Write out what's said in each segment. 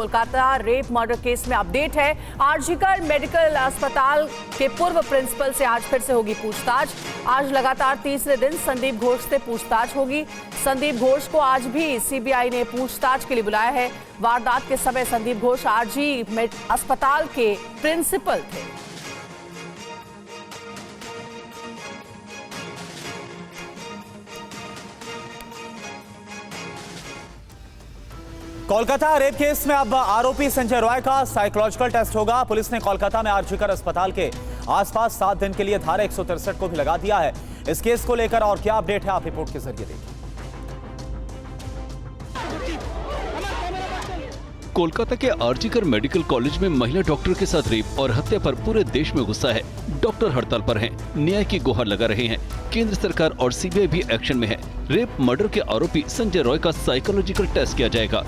Kolkata rape murder case में update है। RG Kar medical अस्पताल के पूर्व प्रिंसिपल से आज फिर से होगी पूछताछ। आज लगातार तीसरे दिन संदीप घोष से पूछताछ होगी। संदीप घोष को आज भी सीबीआई ने पूछताछ के लिए बुलाया है। वारदात के समय संदीप घोष आरजी अस्पताल के प्रिंसिपल थे। कोलकाता रेप केस में अब आरोपी संजय रॉय का साइकोलॉजिकल टेस्ट होगा। पुलिस ने कोलकाता में आरजीकर अस्पताल के आसपास 7 दिन के लिए धारा 163 को भी लगा दिया है। इस केस को लेकर और क्या अपडेट है, आप रिपोर्ट के जरिए देखिए। कोलकाता के आरजीकर मेडिकल कॉलेज में महिला डॉक्टर के साथ रेप और हत्या पर पूरे देश में गुस्सा है। डॉक्टर हड़ताल पर हैं, न्याय की गुहार लगा रहे हैं। केंद्र सरकार और सीबीआई भी एक्शन में है। रेप मर्डर के आरोपी संजय रॉय का साइकोलॉजिकल टेस्ट किया जाएगा।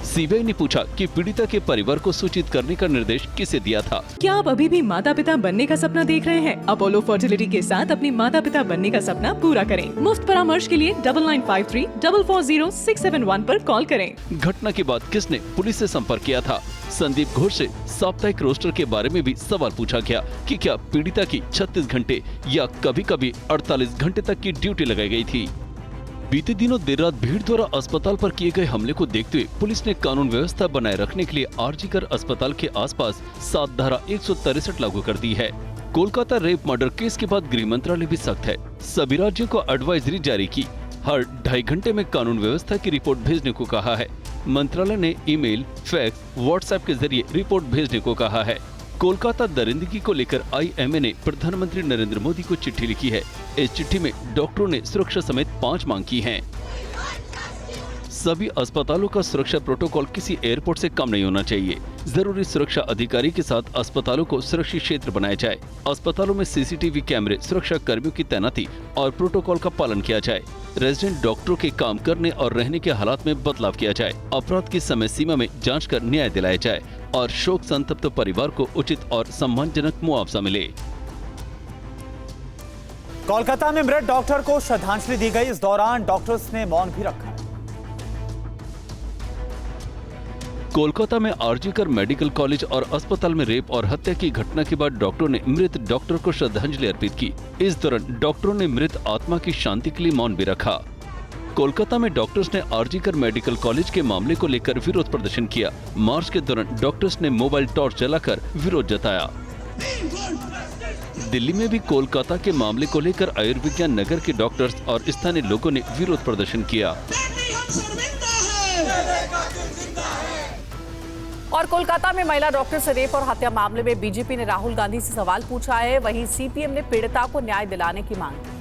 सीबीआई ने पूछा कि पीड़िता के परिवार को सूचित करने का निर्देश किसे दिया था। क्या आप अभी भी माता पिता बनने का सपना देख रहे हैं? अपोलो फर्टिलिटी के साथ अपनी माता पिता बनने का सपना पूरा करें। मुफ्त परामर्श के लिए 9953440671 पर कॉल करें। घटना के बाद किसने पुलिस से संपर्क किया था? संदीप घोष से साप्ताहिक रोस्टर के बारे में भी सवाल पूछा गया कि क्या पीड़िता की 36 घंटे या कभी कभी 48 घंटे तक की ड्यूटी लगाई गई थी। बीते दिनों देर रात भीड़ द्वारा अस्पताल पर किए गए हमले को देखते हुए पुलिस ने कानून व्यवस्था बनाए रखने के लिए आरजीकर अस्पताल के आसपास 7 धारा 163 लागू कर दी है। कोलकाता रेप मर्डर केस के बाद गृह मंत्रालय भी सख्त है। सभी राज्यों को एडवाइजरी जारी की। हर 2.5 घंटे में कानून व्यवस्था की रिपोर्ट भेजने को कहा है। मंत्रालय ने ईमेल, फैक्स, व्हाट्सएप के जरिए रिपोर्ट भेजने को कहा है। कोलकाता दरिंदगी को लेकर आईएमए ने प्रधानमंत्री नरेंद्र मोदी को चिट्ठी लिखी है। इस चिट्ठी में डॉक्टरों ने सुरक्षा समेत 5 मांग की हैं। सभी अस्पतालों का सुरक्षा प्रोटोकॉल किसी एयरपोर्ट से कम नहीं होना चाहिए। जरूरी सुरक्षा अधिकारी के साथ अस्पतालों को सुरक्षित क्षेत्र बनाया जाए। अस्पतालों में सीसीटीवी कैमरे, सुरक्षा कर्मियों की तैनाती और प्रोटोकॉल का पालन किया जाए। रेजिडेंट डॉक्टरों के काम करने और रहने के हालात में बदलाव किया जाए। अपराध की समय सीमा में जांच कर न्याय दिलाया जाए और शोक संतप्त परिवार को उचित और सम्मानजनक मुआवजा मिले। कोलकाता में मृत डॉक्टर को श्रद्धांजलि दी गई। इस दौरान डॉक्टर्स ने मौन भी रखा। कोलकाता में आरजीकर मेडिकल कॉलेज और अस्पताल में रेप और हत्या की घटना के बाद डॉक्टरों ने मृत डॉक्टर को श्रद्धांजलि अर्पित की। इस दौरान डॉक्टरों ने मृत आत्मा की शांति के लिए मौन भी रखा। कोलकाता में डॉक्टर्स ने आरजीकर मेडिकल कॉलेज के मामले को लेकर विरोध प्रदर्शन किया। मार्च के दौरान डॉक्टर्स ने मोबाइल टॉर्च जलाकर विरोध जताया। दिल्ली में भी कोलकाता के मामले को लेकर आयुर्विज्ञान नगर के डॉक्टर्स और स्थानीय लोगों ने विरोध प्रदर्शन किया। और कोलकाता में महिला डॉक्टर से रेप और हत्या मामले में बीजेपी ने राहुल गांधी से सवाल पूछा है। वहीं सीपीएम ने पीड़िता को न्याय दिलाने की मांग की।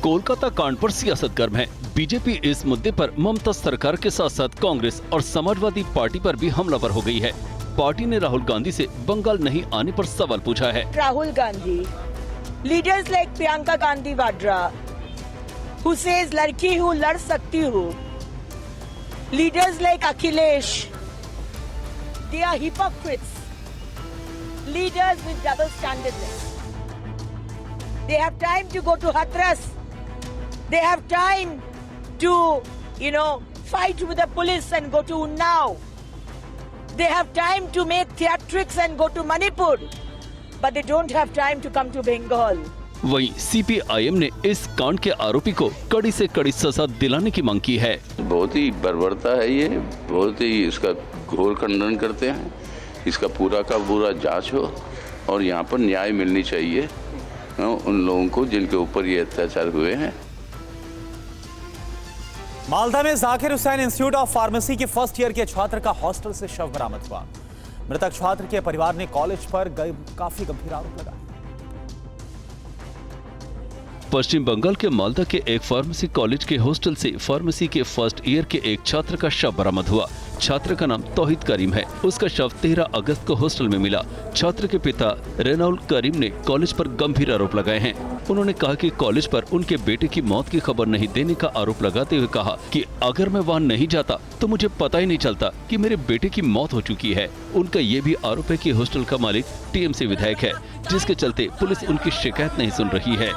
कोलकाता कांड पर सियासत गर्म है। बीजेपी इस मुद्दे पर ममता सरकार के साथ साथ कांग्रेस और समाजवादी पार्टी पर भी हमलावर हो गई है। पार्टी ने राहुल गांधी से बंगाल नहीं आने पर सवाल पूछा है। Rahul Gandhi, leaders like Priyanka Gandhi Vadra, who says लड़की हूँ लड़ सकती हूँ, leaders like Akhilesh, they are hypocrites, leaders with double standardness. They have time to go to Hathras, they have time to, fight with the police and go to Unnao. They have time to make theatrics and go to Manipur, but they don't have time to come to Bengal. वहीं CPIM ने इस कांड के आरोपी को कड़ी से कड़ी सजा दिलाने की मांग की है। बहुत ही बर्बरता है ये, बहुत ही इसका घोर खंडन करते हैं। इसका पूरा का पूरा जांच हो और यहाँ पर न्याय मिलनी चाहिए उन लोगों को जिनके ऊपर ये अत्याचार हुए हैं। मालदा में Zakir Hussain institute of pharmacy के फर्स्ट ईयर के छात्र का हॉस्टल से शव बरामद हुआ। मृतक छात्र के परिवार ने कॉलेज पर काफी गंभीर आरोप लगाए। पश्चिम बंगाल के मालदा के एक फार्मेसी कॉलेज के हॉस्टल से फार्मेसी के फर्स्ट ईयर के एक छात्र का शव बरामद हुआ। छात्र का नाम तौहीद करीम है। उसका शव 13 अगस्त को हॉस्टल में मिला। छात्र के पिता रेनौल करीम ने कॉलेज पर गंभीर आरोप लगाए हैं। उन्होंने कहा कि कॉलेज पर उनके बेटे की मौत की खबर नहीं देने का आरोप लगाते हुए कहा कि अगर मैं वहां नहीं जाता तो मुझे पता ही नहीं चलता कि मेरे बेटे की मौत हो चुकी है। उनका ये भी आरोप है कि हॉस्टल का मालिक टीएमसी विधायक है, जिसके चलते पुलिस उनकी शिकायत नहीं सुन रही है।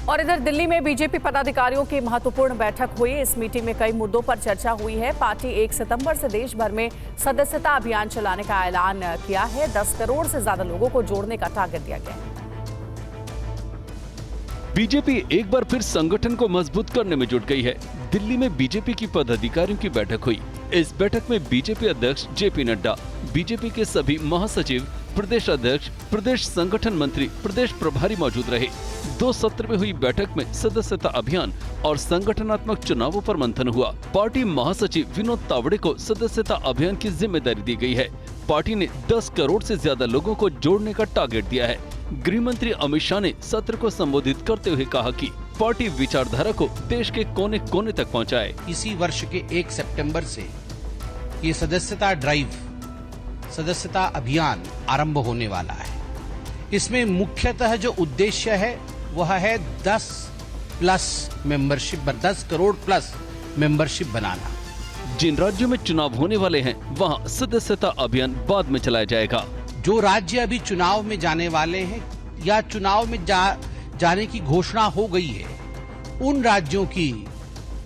और इधर दिल्ली में बीजेपी पदाधिकारियों की महत्वपूर्ण बैठक हुई। इस मीटिंग में कई मुद्दों पर चर्चा हुई है। पार्टी 1 सितंबर से देश भर में सदस्यता अभियान चलाने का ऐलान किया है। 10 करोड़ से ज्यादा लोगों को जोड़ने का टारगेट दिया गया है। बीजेपी एक बार फिर संगठन को मजबूत करने में जुट गई है। दिल्ली में बीजेपी की पदाधिकारियों की बैठक हुई। इस बैठक में बीजेपी अध्यक्ष जेपी नड्डा, बीजेपी के सभी महासचिव, प्रदेश अध्यक्ष, प्रदेश संगठन मंत्री, प्रदेश प्रभारी मौजूद रहे। 2 सत्र में हुई बैठक में सदस्यता अभियान और संगठनात्मक चुनावों पर मंथन हुआ। पार्टी महासचिव विनोद तावड़े को सदस्यता अभियान की जिम्मेदारी दी गई है। पार्टी ने 10 करोड़ से ज्यादा लोगों को जोड़ने का टारगेट दिया है। गृह मंत्री अमित शाह ने सत्र को संबोधित करते हुए कहा कि पार्टी विचारधारा को देश के कोने कोने तक पहुंचाए। इसी वर्ष के 1 सितंबर से ये सदस्यता ड्राइव, सदस्यता अभियान आरंभ होने वाला है। इसमें मुख्यतः जो उद्देश्य है वह है 10 करोड़ प्लस मेंबरशिप बनाना। जिन राज्यों में चुनाव होने वाले हैं वहां सदस्यता अभियान बाद में चलाया जाएगा। जो राज्य अभी चुनाव में जाने वाले हैं या चुनाव में जाने की घोषणा हो गई है, उन राज्यों की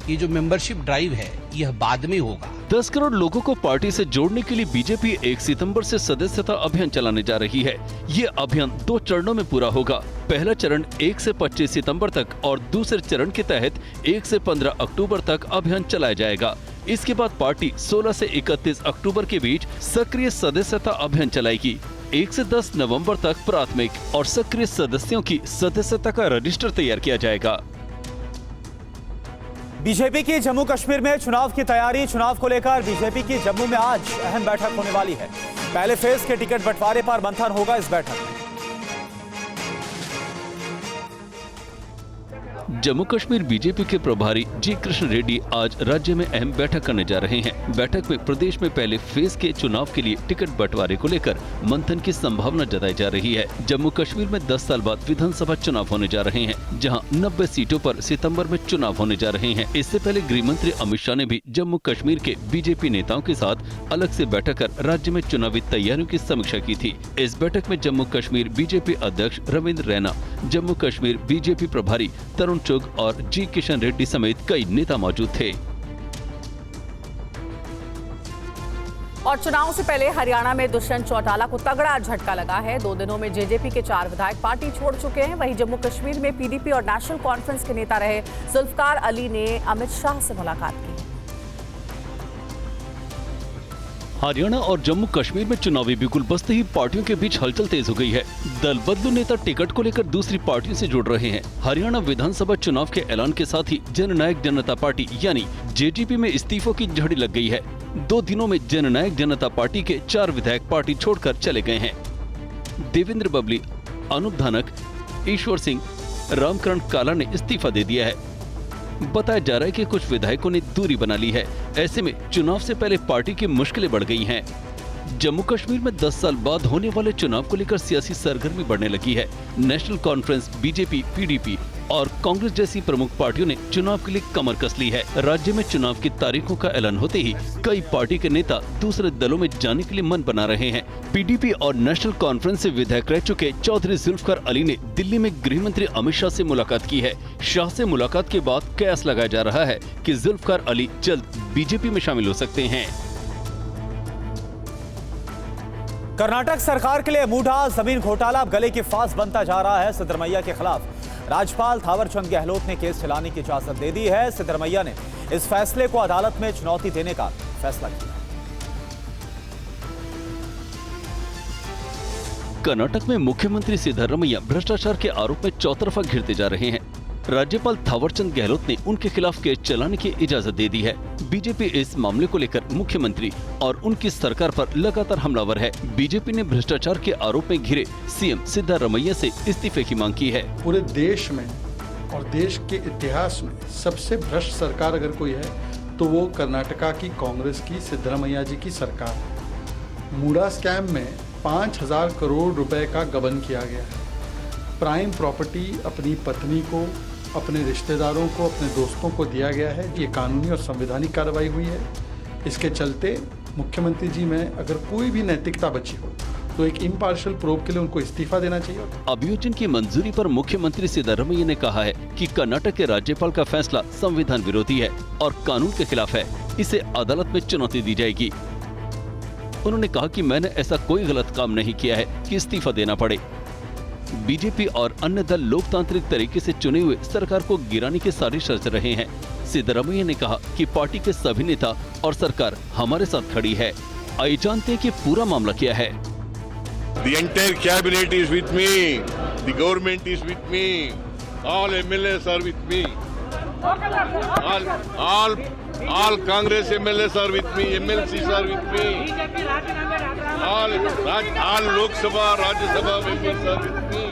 ये जो मेंबरशिप ड्राइव है यह बाद में होगा। 10 करोड़ लोगों को पार्टी से जोड़ने के लिए बीजेपी 1 सितंबर से सदस्यता अभियान चलाने जा रही है। ये अभियान 2 चरणों में पूरा होगा। पहला चरण 1 से 25 सितंबर तक और दूसरे चरण के तहत 1 से 15 अक्टूबर तक अभियान चलाया जाएगा। इसके बाद पार्टी 16 से 31 अक्टूबर के बीच सक्रिय सदस्यता अभियान चलाएगी। 1 से 10 नवंबर तक प्राथमिक और सक्रिय सदस्यों की सदस्यता का रजिस्टर तैयार किया जाएगा। बीजेपी की जम्मू कश्मीर में चुनाव की तैयारी। चुनाव को लेकर बीजेपी की जम्मू में आज अहम बैठक होने वाली है। पहले फेज के टिकट बंटवारे पर मंथन होगा इस बैठक में। जम्मू कश्मीर बीजेपी के प्रभारी जी कृष्ण रेड्डी आज राज्य में अहम बैठक करने जा रहे हैं। बैठक में प्रदेश में पहले फेज के चुनाव के लिए टिकट बंटवारे को लेकर मंथन की संभावना जताई जा रही है। जम्मू कश्मीर में 10 साल बाद विधानसभा चुनाव होने जा रहे हैं, जहां 90 सीटों पर सितंबर में चुनाव होने जा रहे हैं। इससे पहले गृह मंत्री अमित शाह ने भी जम्मू कश्मीर के बीजेपी नेताओं के साथ अलग से बैठक कर राज्य में चुनावी तैयारियों की समीक्षा की थी। इस बैठक में जम्मू कश्मीर बीजेपी अध्यक्ष रविंद्र रैना, जम्मू कश्मीर बीजेपी प्रभारी तरुण चुग और जी किशन रेड्डी समेत कई नेता मौजूद थे। और चुनाव से पहले हरियाणा में दुष्यंत चौटाला को तगड़ा झटका लगा है। 2 दिनों में जेजेपी के 4 विधायक पार्टी छोड़ चुके हैं। वहीं जम्मू कश्मीर में पीडीपी और नेशनल कॉन्फ्रेंस के नेता रहे जुल्फकार अली ने अमित शाह से मुलाकात की। हरियाणा और जम्मू कश्मीर में चुनावी बिगुल बजते ही पार्टियों के बीच हलचल तेज हो गई है। दल बदलू नेता टिकट को लेकर दूसरी पार्टियों से जुड़ रहे हैं। हरियाणा विधानसभा चुनाव के ऐलान के साथ ही जननायक जनता पार्टी यानी जेजेपी में इस्तीफों की झड़ी लग गई है। 2 दिनों में जननायक जनता पार्टी के 4 विधायक पार्टी छोड़कर चले गए हैं। देवेंद्र बबली, अनूप धानक, ईश्वर सिंह, रामकरण काला ने इस्तीफा दे दिया है। बताया जा रहा है कि कुछ विधायकों ने दूरी बना ली है। ऐसे में चुनाव से पहले पार्टी की मुश्किलें बढ़ गई हैं। जम्मू कश्मीर में 10 साल बाद होने वाले चुनाव को लेकर सियासी सरगर्मी बढ़ने लगी है। नेशनल कॉन्फ्रेंस, बीजेपी, पीडीपी और कांग्रेस जैसी प्रमुख पार्टियों ने चुनाव के लिए कमर कस ली है। राज्य में चुनाव की तारीखों का ऐलान होते ही कई पार्टी के नेता दूसरे दलों में जाने के लिए मन बना रहे हैं। पीडीपी और नेशनल कॉन्फ्रेंस से विधायक रह चुके चौधरी जुल्फकार अली ने दिल्ली में गृह मंत्री अमित शाह से मुलाकात की है। शाह से मुलाकात के बाद कयास लगाया जा रहा है कि जुल्फकार अली जल्द बीजेपी में शामिल हो सकते हैं। कर्नाटक सरकार के लिए मूढ़ा जमीन घोटाला अब गले की फांस बनता जा रहा है। सिद्धरमैया के खिलाफ राज्यपाल थावरचंद गहलोत ने केस चलाने की इजाजत दे दी है। सिद्धरमैया ने इस फैसले को अदालत में चुनौती देने का फैसला किया। कर्नाटक में मुख्यमंत्री सिद्धरमैया भ्रष्टाचार के आरोप में चौतरफा घिरते जा रहे हैं। राज्यपाल थावरचंद गहलोत ने उनके खिलाफ केस चलाने की इजाजत दे दी है। बीजेपी इस मामले को लेकर मुख्यमंत्री और उनकी सरकार पर लगातार हमलावर है। बीजेपी ने भ्रष्टाचार के आरोप में घिरे सीएम सिद्धरमैया से इस्तीफे की मांग की है। पूरे देश में और देश के इतिहास में सबसे भ्रष्ट सरकार अगर कोई है तो वो कर्नाटका की कांग्रेस की सिद्धरमैया जी की सरकार है। मूढ़ा स्कैम में 5,000 करोड़ रुपए का गबन किया गया है। प्राइम प्रॉपर्टी अपनी पत्नी को, अपने रिश्तेदारों को, अपने दोस्तों को दिया गया है। ये कानूनी और संवैधानिक कार्रवाई हुई है। इसके चलते मुख्यमंत्री जी में अगर कोई भी नैतिकता बची हो तो एक इम्पार्शियल प्रोब के लिए उनको इस्तीफा देना चाहिए। अभियोजन की मंजूरी पर मुख्यमंत्री सिद्धारमैया ने कहा है कि कर्नाटक के राज्यपाल का फैसला संविधान विरोधी है और कानून के खिलाफ है, इसे अदालत में चुनौती दी जाएगी। उन्होंने कहा कि मैंने ऐसा कोई गलत काम नहीं किया है कि इस्तीफा देना पड़े। बीजेपी और अन्य दल लोकतांत्रिक तरीके से चुने हुए सरकार को गिराने की साजिश रच रहे हैं। सिद्धारमैया ने कहा कि पार्टी के सभी नेता और सरकार हमारे साथ खड़ी है। आइए जानते हैं कि पूरा मामला क्या है। The entire cabinet is with me. The government is with me. All MLAs are with me. All Congress MLAs are with me. MLCs are with me. All Lok Sabha, Rajya Sabha members are with me.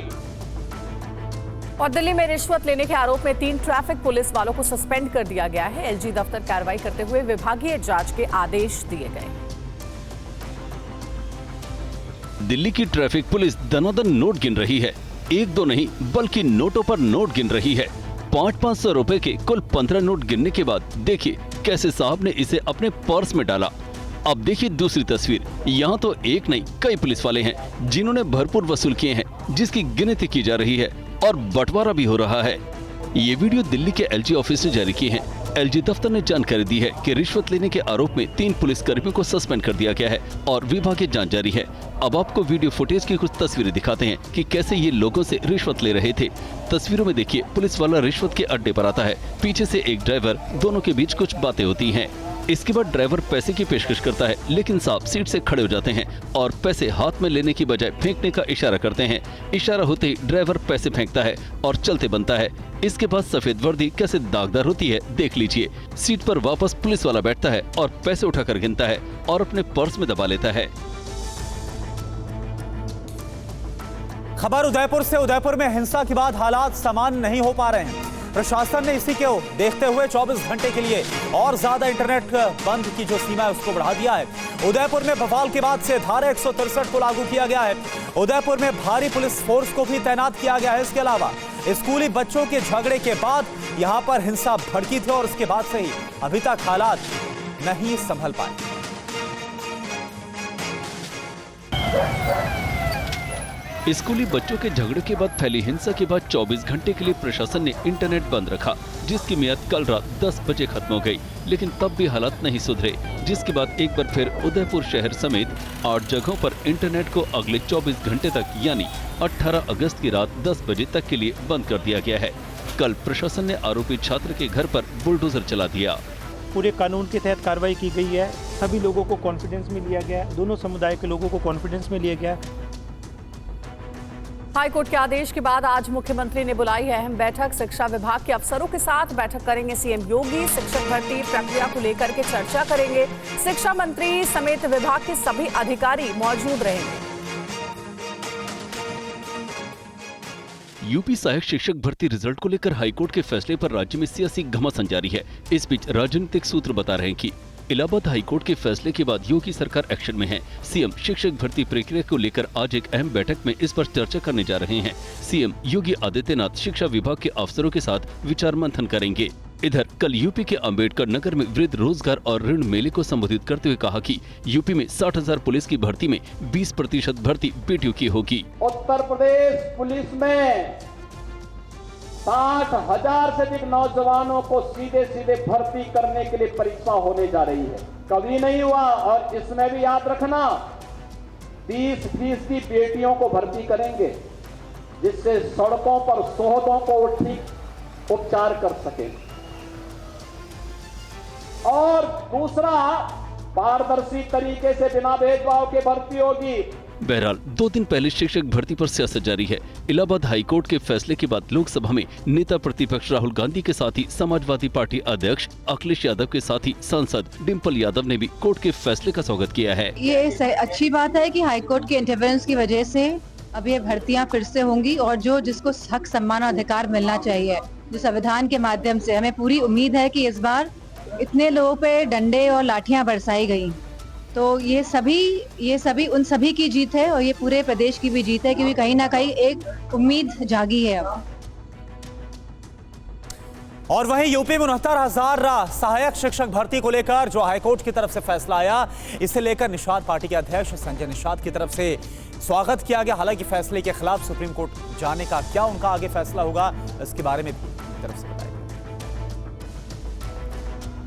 और दिल्ली में रिश्वत लेने के आरोप में 3 traffic police वालों को suspend कर दिया गया है। एलजी दफ्तर कार्रवाई करते हुए विभागीय जांच के आदेश दिए गए। दिल्ली की ट्रैफिक पुलिस दनादन नोट गिन रही है। 1-2 नहीं बल्कि नोटों पर नोट गिन रही है। 500-500 रुपए के कुल 15 नोट गिनने के बाद देखिए कैसे साहब ने इसे अपने पर्स में डाला। अब देखिए दूसरी तस्वीर। यहाँ तो एक नहीं कई पुलिस वाले हैं जिन्होंने भरपूर वसूल किए हैं, जिसकी गिनती की जा रही है और बंटवारा भी हो रहा है। ये वीडियो दिल्ली के एलजी ऑफिस ने जारी की है। एलजी दफ्तर ने जानकारी दी है कि रिश्वत लेने के आरोप में 3 पुलिसकर्मियों को सस्पेंड कर दिया गया है और विभागीय जांच जारी है। अब आपको वीडियो फुटेज की कुछ तस्वीरें दिखाते हैं कि कैसे ये लोगों से रिश्वत ले रहे थे। तस्वीरों में देखिए पुलिस वाला रिश्वत के अड्डे पर आता है, पीछे से एक ड्राइवर, दोनों के बीच कुछ बातें होती हैं। इसके बाद ड्राइवर पैसे की पेशकश करता है, लेकिन साहब सीट से खड़े हो जाते हैं और पैसे हाथ में लेने की बजाय फेंकने का इशारा करते हैं। इशारा होते ही ड्राइवर पैसे फेंकता है और चलते बनता है। इसके बाद सफेद वर्दी कैसे दागदार होती है देख लीजिए। सीट पर वापस पुलिस वाला बैठता है और पैसे उठाकर गिनता है और अपने पर्स में दबा लेता है। खबर उदयपुर से। उदयपुर में हिंसा के बाद हालात सामान्य नहीं हो पा रहे हैं। प्रशासन ने इसी को देखते हुए 24 घंटे के लिए और ज्यादा इंटरनेट बंद की जो सीमा है उसको बढ़ा दिया है। उदयपुर में बवाल के बाद से धारा 163 को लागू किया गया है। उदयपुर में भारी पुलिस फोर्स को भी तैनात किया गया है। इसके अलावा स्कूली बच्चों के झगड़े के बाद यहां पर हिंसा भड़की थी और उसके बाद से ही अभी तक हालात नहीं संभल पाए। स्कूली बच्चों के झगड़े के बाद फैली हिंसा के बाद 24 घंटे के लिए प्रशासन ने इंटरनेट बंद रखा, जिसकी मियाद कल रात 10 बजे खत्म हो गई। लेकिन तब भी हालात नहीं सुधरे, जिसके बाद एक बार फिर उदयपुर शहर समेत 8 जगहों पर इंटरनेट को अगले 24 घंटे तक यानी 18 अगस्त की रात 10 बजे तक के लिए बंद कर दिया गया है। कल प्रशासन ने आरोपी छात्र के घर पर बुलडोजर चला दिया। पूरे कानून के तहत कार्रवाई की गई है। सभी लोगों को कॉन्फिडेंस में लिया गया है, दोनों समुदाय के लोगों को कॉन्फिडेंस में लिया गया है। हाईकोर्ट के आदेश के बाद आज मुख्यमंत्री ने बुलाई है अहम बैठक। शिक्षा विभाग के अफसरों के साथ बैठक करेंगे सीएम योगी। शिक्षक भर्ती प्रक्रिया को लेकर के चर्चा करेंगे। शिक्षा मंत्री समेत विभाग के सभी अधिकारी मौजूद रहेंगे। यूपी सहायक शिक्षक भर्ती रिजल्ट को लेकर हाईकोर्ट के फैसले पर राज्य में सियासी घमासान जारी है। इस बीच राजनीतिक सूत्र बता रहे हैं कि इलाहाबाद हाईकोर्ट के फैसले के बाद योगी सरकार एक्शन में है। सीएम शिक्षक भर्ती प्रक्रिया को लेकर आज एक अहम बैठक में इस पर चर्चा करने जा रहे हैं। सीएम योगी आदित्यनाथ शिक्षा विभाग के अफसरों के साथ विचार मंथन करेंगे। इधर कल यूपी के अंबेडकर नगर में वृद्ध रोजगार और ऋण मेले को संबोधित करते हुए कहा कि यूपी में 60,000 पुलिस की भर्ती में 20% भर्ती बेटियों की होगी। उत्तर प्रदेश पुलिस में 60,000 से अधिक नौजवानों को सीधे सीधे भर्ती करने के लिए परीक्षा होने जा रही है। कभी नहीं हुआ। और इसमें भी याद रखना 30% बेटियों को भर्ती करेंगे, जिससे सड़कों पर शोहदों को ठीक उपचार कर सके। और दूसरा, पारदर्शी तरीके से बिना भेदभाव के भर्ती होगी। बहरहाल 2 दिन पहले शिक्षक भर्ती पर सियासत जारी है। इलाहाबाद हाईकोर्ट के फैसले के बाद लोकसभा में नेता प्रतिपक्ष राहुल गांधी के साथ ही समाजवादी पार्टी अध्यक्ष अखिलेश यादव के साथ ही सांसद डिम्पल यादव ने भी कोर्ट के फैसले का स्वागत किया है। ये अच्छी बात है कि हाईकोर्ट के इंटरवेंस की वजह से अब ये भर्तियां फिर से होंगी और जिसको हक सम्मान और अधिकार मिलना चाहिए, जो संविधान के माध्यम से, हमें पूरी उम्मीद है कि इस बार इतने लोगों पे डंडे और लाठियां बरसाई गई, तो ये सभी उन सभी की जीत है और ये पूरे प्रदेश की भी जीत है, क्योंकि कहीं ना कहीं एक उम्मीद जागी है अब। और वहीं यूपी में 69,000 सहायक शिक्षक भर्ती को लेकर जो हाईकोर्ट की तरफ से फैसला आया, इसे लेकर निषाद पार्टी के अध्यक्ष संजय निषाद की तरफ से स्वागत किया गया। हालांकि फैसले के खिलाफ सुप्रीम कोर्ट जाने का क्या उनका आगे फैसला होगा, इसके बारे में भी उनकी तरफ से बताया।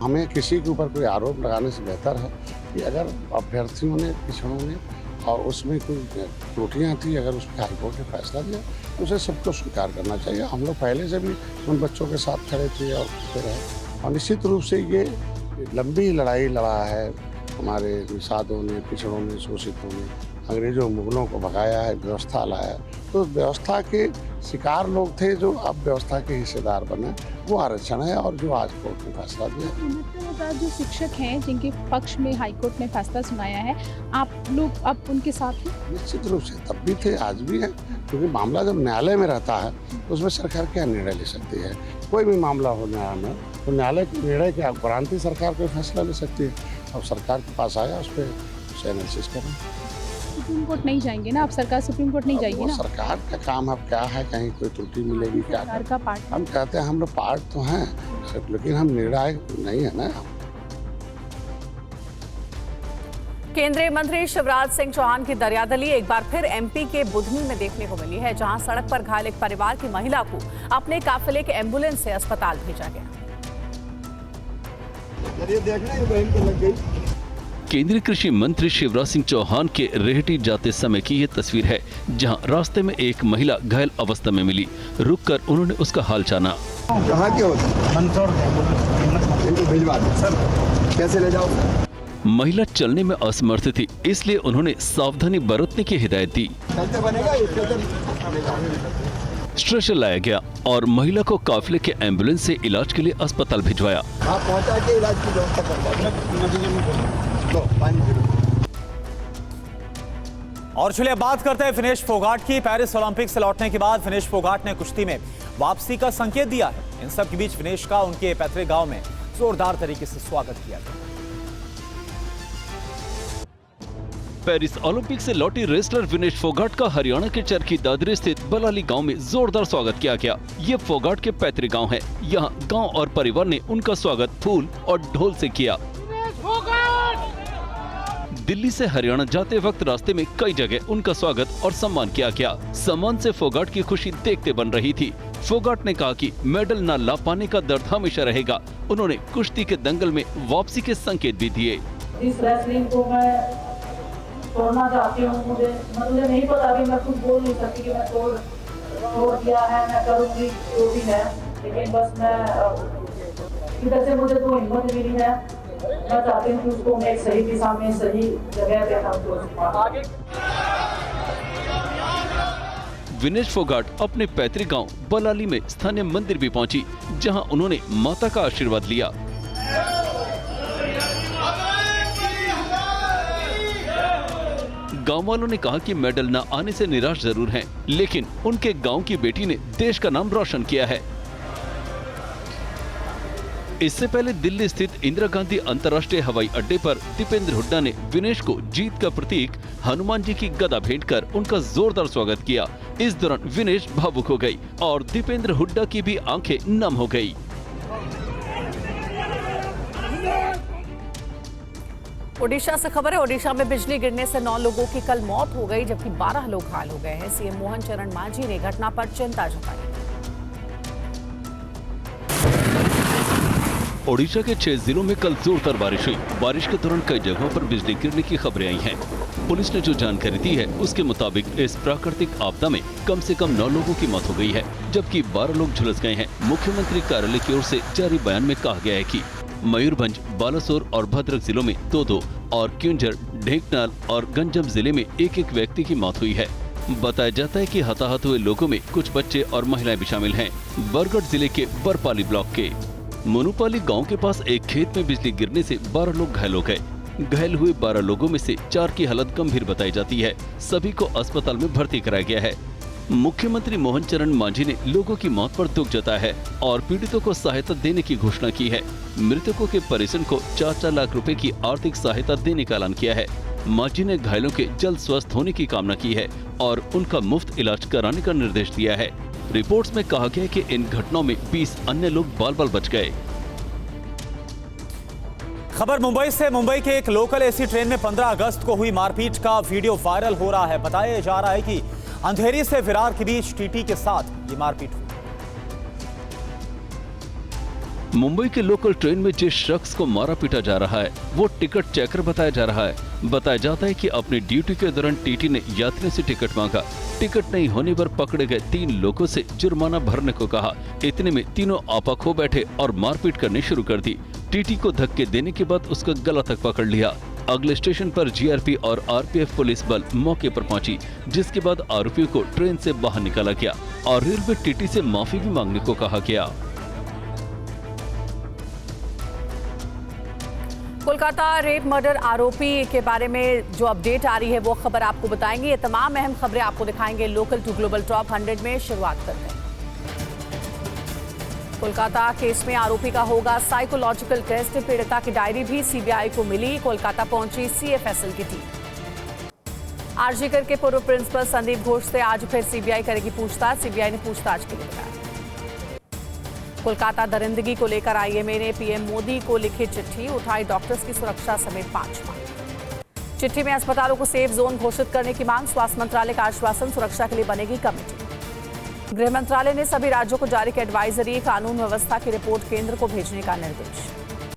हमें किसी के ऊपर कोई आरोप लगाने से बेहतर है कि अगर अभ्यर्थियों ने, पिछड़ों ने और उसमें कोई त्रुटियां थी, अगर उसमें हाईकोर्ट ने फैसला दिया तो उसे सबको स्वीकार करना चाहिए। हम लोग पहले से भी उन बच्चों के साथ खड़े थे और खड़े रहे, और निश्चित रूप से ये लंबी लड़ाई लड़ा है हमारे निषादों ने, पिछड़ों ने, शोषितों ने, अंग्रेजों मुगलों को भगाया है, व्यवस्था लाया। तो व्यवस्था के शिकार लोग थे जो अब व्यवस्था के हिस्सेदार बने, वो आरक्षण है और जो आज कोर्ट ने फैसला दिया। जो शिक्षक हैं जिनके पक्ष में हाईकोर्ट ने फैसला सुनाया है, आप लोग अब उनके साथ हैं? निश्चित रूप से तब भी थे, आज भी है, क्योंकि मामला जब न्यायालय में रहता है तो उसमें सरकार क्या निर्णय ले सकती है। कोई भी मामला हो न्यायालय में तो न्यायालय के निर्णय के उपरांत ही सरकार कोई फैसला ले सकती है। अब सरकार के पास आया, उस पर एनालिसिस करें। सुप्रीम कोर्ट नहीं जाएंगे ना आप? सरकार सुप्रीम कोर्ट नहीं जाएगी ना? सरकार का काम अब क्या है, कहीं कोई त्रुटि मिलेगी क्या? सरकार का पार्ट हम कहते हैं हम लोग पार्ट तो हैं, लेकिन हम निर्णायक नहीं है ना। केंद्रीय मंत्री शिवराज सिंह चौहान की दरियादली एक बार फिर एमपी के बुधनी में देखने को मिली है, जहां सड़क पर घायल एक परिवार की महिला को अपने काफिले के एम्बुलेंस से अस्पताल भेजा गया। केंद्रीय कृषि मंत्री शिवराज सिंह चौहान के रेहटी जाते समय की ये तस्वीर है, जहां रास्ते में एक महिला घायल अवस्था में मिली। रुककर उन्होंने उसका हाल जाना। कहाँ के हो? भिजवा दो सर, कैसे ले जाओ? महिला चलने में असमर्थ थी, इसलिए उन्होंने सावधानी बरतने की हिदायत दी। स्ट्रेचर लाया गया और महिला को काफिले के एम्बुलेंस से इलाज के लिए अस्पताल भिजवाया। आप पहुंचा के इलाज की व्यवस्था और चलिए बात करते हैं विनेश फोगाट की। पेरिस ओलंपिक से लौटने के बाद विनेश फोगाट ने कुश्ती में वापसी का संकेत दिया है। इन सब के बीच विनेश का उनके पैतृक गांव में जोरदार तरीके से स्वागत किया गया। पेरिस ओलंपिक से लौटी रेसलर विनेश फोगाट का हरियाणा के चरखी दादरी स्थित बलाली गांव में जोरदार स्वागत किया गया। ये फोगाट के पैतृक गांव है। यहाँ गांव और परिवार ने उनका स्वागत फूल और ढोल से किया। दिल्ली से हरियाणा जाते वक्त रास्ते में कई जगह उनका स्वागत और सम्मान किया गया। सम्मान से फोगाट की खुशी देखते बन रही थी। फोगाट ने कहा कि मेडल न ला पाने का दर्द हमेशा रहेगा। उन्होंने कुश्ती के दंगल में वापसी के संकेत भी दिए। इस रेसलिंग को मैं तोड़ना चाहती हूँ। मुझे नहीं पता कि मैं कुछ बोल नहीं सकती कि मैं तोड़ दिया है, मैं करूँगी जो भी है, लेकिन बस मैं इधर से मुझे तो हिम्मत मिली है। मैं चाहती हूँ कि उसको मैं एक सही दिशा में, सही जगह पे आगे। विनेश फोगाट अपने पैतृक गांव बलाली में स्थानीय मंदिर भी पहुंची, जहां उन्होंने माता का आशीर्वाद लिया। गांव वालों ने कहा कि मेडल न आने से निराश जरूर हैं, लेकिन उनके गांव की बेटी ने देश का नाम रोशन किया है। इससे पहले दिल्ली स्थित इंदिरा गांधी अंतर्राष्ट्रीय हवाई अड्डे पर दीपेंद्र हुड्डा ने विनेश को जीत का प्रतीक हनुमान जी की गदा भेंट कर उनका जोरदार स्वागत किया। इस दौरान विनेश भावुक हो गई और दीपेंद्र हुड्डा की भी आंखें नम हो गई। ओडिशा से खबर है। ओडिशा में बिजली गिरने से 9 लोगों की कल मौत हो गई, जबकि 12 लोग घायल हो गए हैं। सीएम मोहन चरण मांझी ने घटना पर चिंता जताई। ओडिशा के 6 जिलों में कल जोरदार बारिश हुई। बारिश के दौरान कई जगहों पर बिजली गिरने की खबरें आई हैं। पुलिस ने जो जानकारी दी है उसके मुताबिक इस प्राकृतिक आपदा में कम से कम 9 लोगों की मौत हो गई है, जबकि 12 लोग झुलस गए हैं। मुख्यमंत्री कार्यालय की ओर से जारी बयान में कहा गया है कि मयूरभंज, बालासोर और भद्रक जिलों में 2-2 और क्योंझर, ढेंकनाल और गंजम जिले में 1-1 व्यक्ति की मौत हुई है। बताया जाता है कि हताहत हुए लोगों में कुछ बच्चे और महिलाएं भी शामिल हैं। बरगढ़ जिले के बरपाली ब्लॉक के मोनूपाली गांव के पास एक खेत में बिजली गिरने से 12 लोग घायल हो गए। घायल हुए 12 लोगों में से 4 की हालत गंभीर बताई जाती है। सभी को अस्पताल में भर्ती कराया गया है। मुख्यमंत्री मोहन चरण मांझी ने लोगों की मौत पर दुख जताया है और पीड़ितों को सहायता देने की घोषणा की है। मृतकों के परिजन को 4-4 लाख रुपए की आर्थिक सहायता देने का ऐलान किया है। मांझी ने घायलों के जल्द स्वस्थ होने की कामना की है और उनका मुफ्त इलाज कराने का निर्देश दिया है। रिपोर्ट्स में कहा गया कि इन घटनाओं में 20 अन्य लोग बाल-बाल बच गए। खबर मुंबई से। मुंबई के एक लोकल एसी ट्रेन में 15 अगस्त को हुई मारपीट का वीडियो वायरल हो रहा है। बताया जा रहा है कि अंधेरी से विरार के बीच टीटी के साथ ये मारपीट हुई। मुंबई के लोकल ट्रेन में जिस शख्स को मारा पीटा जा रहा है वो टिकट चेकर बताया जा रहा है। बताया जाता है कि अपनी ड्यूटी के दौरान टीटी ने यात्रियों से टिकट मांगा। टिकट नहीं होने पर पकड़े गए 3 लोगों से जुर्माना भरने को कहा। इतने में तीनों आपा खो बैठे और मारपीट करनी शुरू कर दी। टीटी को धक्के देने के बाद उसका गला तक पकड़ लिया। अगले स्टेशन पर जीआरपी और आरपीएफ पुलिस बल मौके पर पहुंची, जिसके बाद आरोपियों को ट्रेन से बाहर निकाला गया और रेलवे टीटी से माफी भी मांगने को कहा गया। कोलकाता रेप मर्डर आरोपी के बारे में जो अपडेट आ रही है वो खबर आपको बताएंगे। ये तमाम अहम खबरें आपको दिखाएंगे लोकल टू ग्लोबल टॉप 100 में। शुरुआत करते हैं। कोलकाता केस में आरोपी का होगा साइकोलॉजिकल टेस्ट। पीड़िता की डायरी भी सीबीआई को मिली। कोलकाता पहुंची सीएफएसएल की टीम। आरजीकर के पूर्व प्रिंसिपल संदीप घोष से आज फिर सीबीआई करेगी पूछताछ। सीबीआई ने पूछताछ के लिए बुलाया। कोलकाता दरिंदगी को लेकर आईएमए ने पीएम मोदी को लिखी चिट्ठी। उठाई डॉक्टर्स की सुरक्षा समेत 5 मांग। चिट्ठी में अस्पतालों को सेफ जोन घोषित करने की मांग। स्वास्थ्य मंत्रालय का आश्वासन, सुरक्षा के लिए बनेगी कमेटी। गृह मंत्रालय ने सभी राज्यों को जारी की एडवाइजरी। कानून व्यवस्था की रिपोर्ट केंद्र को भेजने का निर्देश।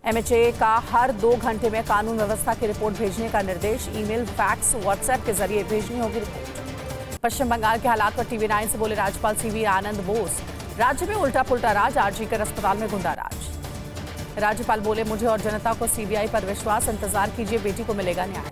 एमएचए का हर 2 घंटे में कानून व्यवस्था की रिपोर्ट भेजने का निर्देश। ईमेल, फैक्स, व्हाट्सएप के जरिए भेजनी होगी रिपोर्ट। पश्चिम बंगाल के हालात पर टीवी 9 से बोले राज्यपाल सीवी आनंद बोस। राज्य में उल्टा पुल्टा राज, आरजीकर अस्पताल में गुंडा राज। राज्यपाल बोले, मुझे और जनता को सीबीआई पर विश्वास, इंतजार कीजिए, बेटी को मिलेगा न्याय।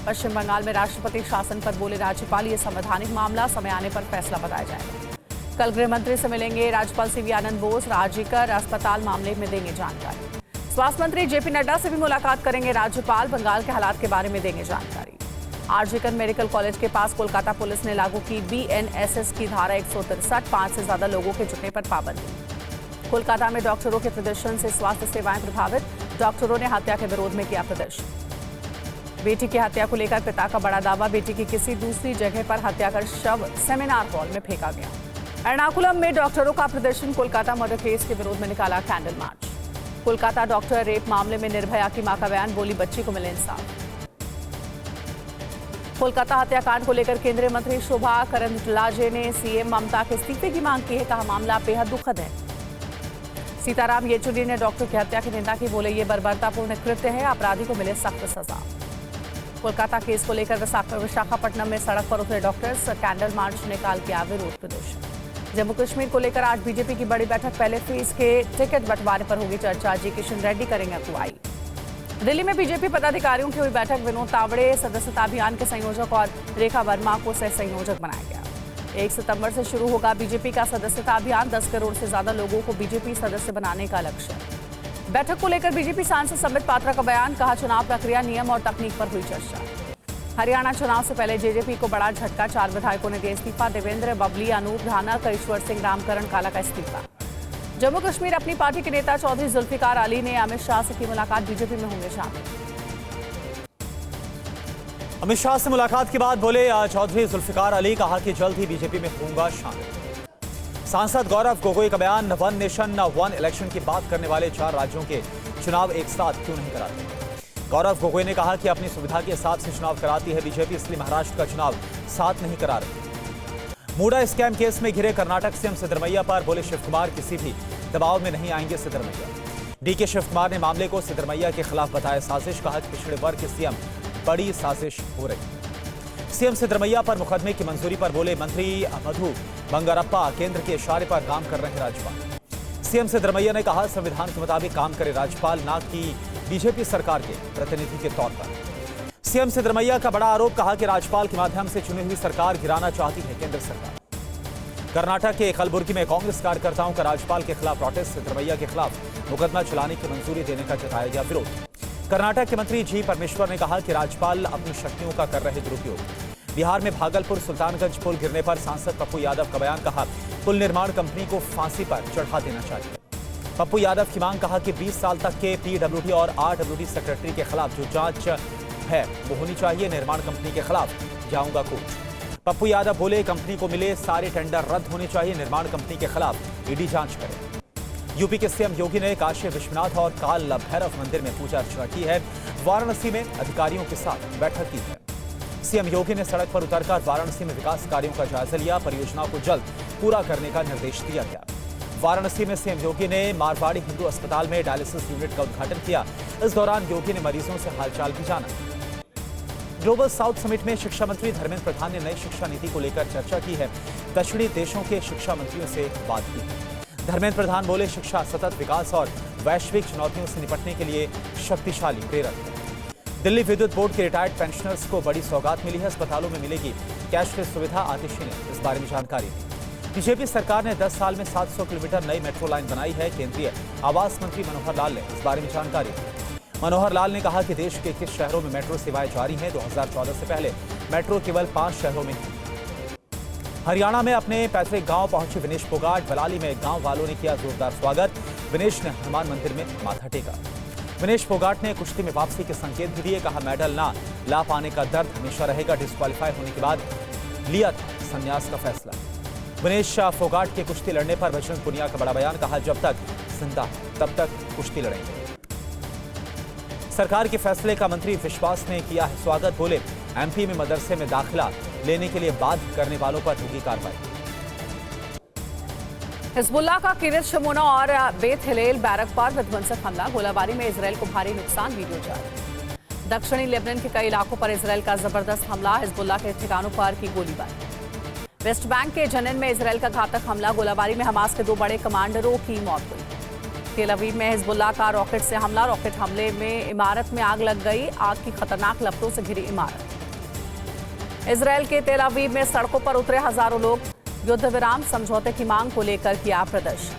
पश्चिम बंगाल में राष्ट्रपति शासन पर बोले राज्यपाल, ये संवैधानिक मामला, समय आने पर फैसला बताया जाएगा। कल गृह मंत्री से मिलेंगे राज्यपाल सीवी आनंद बोस। आरजीकर अस्पताल मामले में देंगे जानकारी। स्वास्थ्य मंत्री जेपी नड्डा से भी मुलाकात करेंगे राज्यपाल। बंगाल के हालात के बारे में देंगे जानकारी। आरजीकर मेडिकल कॉलेज के पास कोलकाता पुलिस ने लागू की बीएनएसएस की धारा 163। 5 से ज्यादा लोगों के जुटने पर पाबंदी। कोलकाता में डॉक्टरों के प्रदर्शन से स्वास्थ्य सेवाएं प्रभावित। डॉक्टरों ने हत्या के विरोध में किया प्रदर्शन। बेटी की हत्या को लेकर पिता का बड़ा दावा। बेटी की किसी दूसरी जगह पर हत्या कर शव सेमिनार हॉल में फेंका गया। एर्नाकुलम में डॉक्टरों का प्रदर्शन। कोलकाता मर्डर केस के विरोध में निकाला candle march. Kolkata doctor rape मामले में निर्भया की मां का बयान। बोली, बच्ची को मिले इंसाफ। कोलकाता हत्याकांड को लेकर केंद्रीय मंत्री शोभा करंदलाजे ने सीएम ममता के इस्तीफे की मांग की है। कहा, मामला बेहद दुखद है। सीताराम येचुरी ने डॉक्टर की हत्या की निंदा की। बोले, ये बर्बरतापूर्ण कृत्य है, अपराधी को मिले सख्त सजा। कोलकाता केस को लेकर विशाखापट्टनम में सड़क पर उतरे डॉक्टर्स। कैंडल मार्च निकाल किया विरोध प्रदर्शन। जम्मू कश्मीर को लेकर आज बीजेपी की बड़ी बैठक। पहले फेज के टिकट बंटवारे पर होगी चर्चा। जी किशन रेड्डी करेंगे अगुवाई। दिल्ली में बीजेपी पदाधिकारियों की हुई बैठक। विनोद तावड़े सदस्यता अभियान के संयोजक और रेखा वर्मा को सह संयोजक बनाया गया। 1 सितंबर से शुरू होगा बीजेपी का सदस्यता अभियान। 10 करोड़ से ज्यादा लोगों को बीजेपी सदस्य बनाने का लक्ष्य। बैठक को लेकर बीजेपी सांसद संबित पात्रा का बयान। कहा, चुनाव प्रक्रिया, नियम और तकनीक पर हुई चर्चा। हरियाणा चुनाव से पहले जेजेपी को बड़ा झटका। 4 विधायकों ने दिया इस्तीफा। देवेंद्र, बबली, अनूप धानक, ईश्वर सिंह, रामकरण काला का इस्तीफा। जम्मू कश्मीर अपनी पार्टी के नेता चौधरी जुल्फिकार अली ने अमित शाह से की मुलाकात। बीजेपी में होंगे शामिल। अमित शाह से मुलाकात के बाद बोले चौधरी जुल्फिकार अली। कहा कि जल्द ही बीजेपी में होऊंगा शामिल। सांसद गौरव गोगोई का बयान। 1 नेशन 1 इलेक्शन की बात करने वाले 4 राज्यों के चुनाव एक साथ क्यों नहीं कराते। गौरव गोगोई ने कहा कि अपनी सुविधा के हिसाब से चुनाव कराती है बीजेपी, इसलिए महाराष्ट्र का चुनाव साथ नहीं करा रही। मूडा स्कैम केस में घिरे कर्नाटक सीएम सिद्धरमैया पर बोले शिव कुमार, किसी भी दबाव में नहीं आएंगे सिद्धरमैया। डीके शिव कुमार ने मामले को सिद्धरमैया के खिलाफ बताया साजिश। कहा कि पिछड़े वर्ग के सीएम बड़ी साजिश हो रही। सीएम सिद्धरमैया पर मुकदमे की मंजूरी पर बोले मंत्री मधु बंगारप्पा, केंद्र के इशारे पर काम कर रहे हैं राज्यपाल। सीएम सिद्धरमैया ने कहा, संविधान के मुताबिक काम करे राज्यपाल, ना कि बीजेपी सरकार के प्रतिनिधि के तौर पर। सीएम सिद्धरमैया का बड़ा आरोप। कहा कि राज्यपाल के माध्यम से चुनी हुई सरकार गिराना चाहती है केंद्र सरकार। कर्नाटक के कलबुर्गी में कांग्रेस कार्यकर्ताओं का राज्यपाल के खिलाफ प्रोटेस्ट। सिद्धरमैया के खिलाफ मुकदमा चलाने की मंजूरी देने का जताया गया विरोध। कर्नाटक के मंत्री जी परमेश्वर ने कहा कि राज्यपाल अपनी शक्तियों का कर रहे दुरुपयोग। बिहार में भागलपुर सुल्तानगंज पुल गिरने पर सांसद पप्पू यादव का बयान। कहा, पुल निर्माण कंपनी को फांसी पर चढ़ा देना चाहिए। पप्पू यादव की मांग। कहा कि 20 साल तक के पीडब्ल्यूडी और आरडब्ल्यूडी सेक्रेटरी के खिलाफ जो जांच है वो होनी चाहिए। निर्माण कंपनी के खिलाफ जाऊंगा कोर्ट। पप्पू यादव बोले, कंपनी को मिले सारे टेंडर रद्द होने चाहिए। निर्माण कंपनी के खिलाफ ईडी जांच करे। यूपी के सीएम योगी ने काशी विश्वनाथ और काल भैरव मंदिर में पूजा अर्चना की है। वाराणसी में अधिकारियों के साथ बैठक की है। सीएम योगी ने सड़क पर उतरकर वाराणसी में विकास कार्यों का जायजा लिया। परियोजनाओं को जल्द पूरा करने का निर्देश दिया गया। वाराणसी में सीएम योगी ने मारवाड़ी हिंदू अस्पताल में डायलिसिस यूनिट का उद्घाटन किया। इस दौरान योगी ने मरीजों से हालचाल भी जाना। ग्लोबल साउथ समिट में शिक्षा मंत्री धर्मेंद्र प्रधान ने नई शिक्षा नीति को लेकर चर्चा की है। दक्षिणी देशों के शिक्षा मंत्रियों से बात की है। धर्मेंद्र प्रधान बोले, शिक्षा सतत विकास और वैश्विक चुनौतियों से निपटने के लिए शक्तिशाली प्रेरक है। दिल्ली विद्युत बोर्ड के रिटायर्ड पेंशनर्स को बड़ी सौगात मिली है। अस्पतालों में मिलेगी कैशलेस सुविधा। आतिशी ने इस बारे में जानकारी दी। बीजेपी सरकार ने 10 साल में 700 किलोमीटर नई मेट्रो लाइन बनाई है। केंद्रीय आवास मंत्री मनोहर लाल ने इस बारे में जानकारी दी। मनोहर लाल ने कहा कि देश के 21 शहरों में मेट्रो सेवाएं जारी हैं। 2014 से पहले मेट्रो केवल 5 शहरों में थी। हरियाणा में अपने पैतृक गांव पहुंचे विनेश फोगाट। बलाली में गांव वालों ने किया जोरदार स्वागत। विनेश ने हनुमान मंदिर में माथा टेका। विनेश फोगाट ने कुश्ती में वापसी के संकेत भी दिए। कहा, मेडल ना ला पाने का दर्द हमेशा रहेगा। डिस्क्वालीफाई होने के बाद लिया था संन्यास का फैसला। विनेश फोगाट के कुश्ती लड़ने पर बजरंग पुनिया का बड़ा बयान। कहा, जब तक जिंदा तब तक कुश्ती लड़ेंगे। सरकार के फैसले का मंत्री विश्वास ने किया है स्वागत। बोले, एमपी में मदरसे में दाखिला लेने के लिए बाध्य करने वालों पर होगी कार्रवाई। हिजबुल्लाह का किरित शमोना और बेत हिलेल बैरक पर विध्वंसक हमला। गोलाबारी में इजरायल को भारी नुकसान। वीडियो जारी। दक्षिणी लेबनान के कई इलाकों पर इजरायल का जबरदस्त हमला। हिजबुल्लाह के ठिकानों पर की गोलीबारी। वेस्ट बैंक के जनिन में इजरायल का घातक हमला। गोलाबारी में हमास के 2 बड़े कमांडरों की मौत हुई। तेल अवीव में हिजबुल्लाह का रॉकेट से हमला। रॉकेट हमले में इमारत में आग लग गई। आग की खतरनाक लपटों से घिरी इमारत। इजरायल के तेल अवीव में सड़कों पर उतरे हजारों लोग। युद्ध विराम समझौते की मांग को लेकर किया प्रदर्शन।